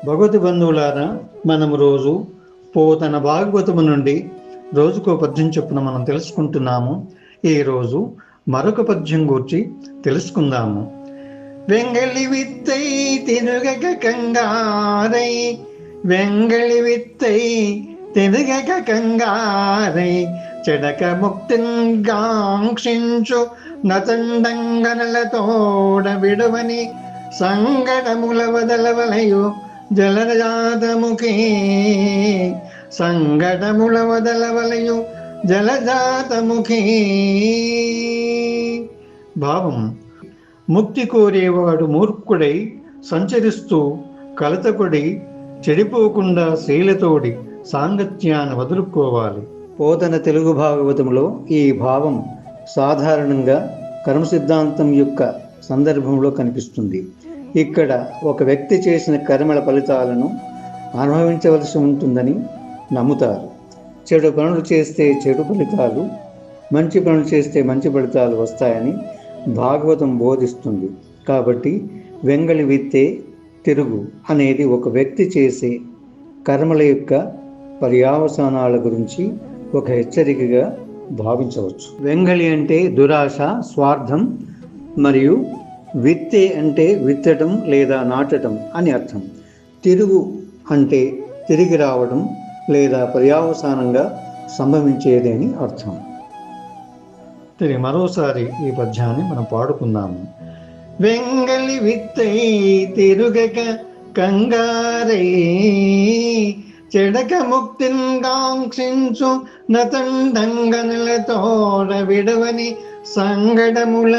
భగవతి బంధువులారా, మనం రోజు పోతన భాగవతము నుండి రోజుకో పద్యం చొప్పున మనం తెలుసుకుంటున్నాము. ఈరోజు మరొక పద్యం గురించి తెలుసుకుందాము. వెంగళి విత్తై తిరుగక కంగారై, వెంగళి విత్తై తిరుగక కంగారై, చెడక ముక్తింగాంక్షించు నతండంగనలతోడ విడువని సంగడముల వదలవలయు జలజాతముఖే, సంగడముల వదలవలయు జలజాతముఖే. భావం: ముక్తి కోరేవాడు మూర్ఖుడై సంచరిస్తూ కలతపడి చెడిపోకుండా శీలతోడి సాంగత్యాన్ని వదులుకోవాలి. పోతన తెలుగు భాగవతంలో ఈ భావం సాధారణంగా కర్మ సిద్ధాంతం యొక్క సందర్భంలో కనిపిస్తుంది. ఇక్కడ ఒక వ్యక్తి చేసిన కర్మల ఫలితాలను అనుభవించవలసి ఉంటుందని నమ్ముతారు. చెడు పనులు చేస్తే చెడు ఫలితాలు, మంచి పనులు చేస్తే మంచి ఫలితాలు వస్తాయని భాగవతం బోధిస్తుంది. కాబట్టి వెంగళి విత్తే తిరుగు అనేది ఒక వ్యక్తి చేసే కర్మల యొక్క పర్యావసానాల గురించి ఒక హెచ్చరికగా భావించవచ్చు. వెంగళి అంటే దురాశ, స్వార్థం, మరియు విత్తే అంటే విత్తటం లేదా నాటడం అని అర్థం. తిరుగు అంటే తిరిగి రావడం లేదా పర్యావసానంగా సంభవించేది అని అర్థం. తిరిగి మరోసారి ఈ పద్యాన్ని మనం పాడుకుందాము. వెంగళి విత్తై తిరుగక కంగారై, చెడక ముక్తింగాంక్షించు నతండంగనలతోడ విడవని సంగడముల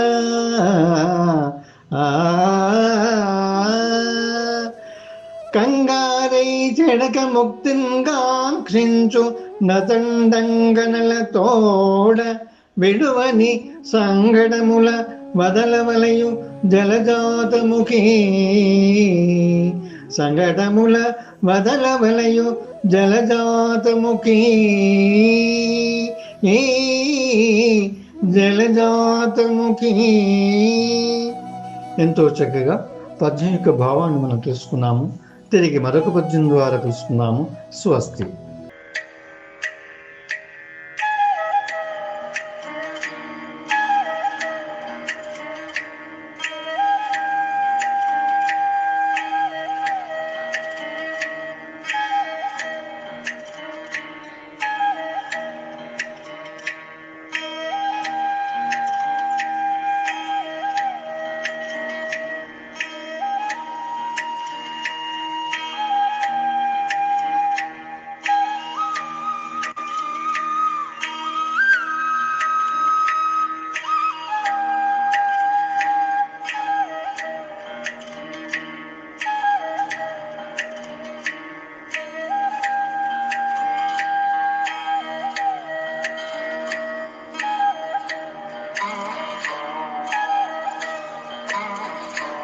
కంగారై, చెడక ముక్తింగాంక్షించు నతండంగనలతోడ విడువని సంగడముల వదలవలయు జలజాతముఖే, సంగడముల వదలవలయు జలజాతముఖే, జలజాతముఖే. ఎంతో చక్కగా పద్యం యొక్క భావాన్ని మనం తెలుసుకున్నాము. తిరిగి మరొక పద్యం ద్వారా తెలుసుకున్నాము. స్వస్తి.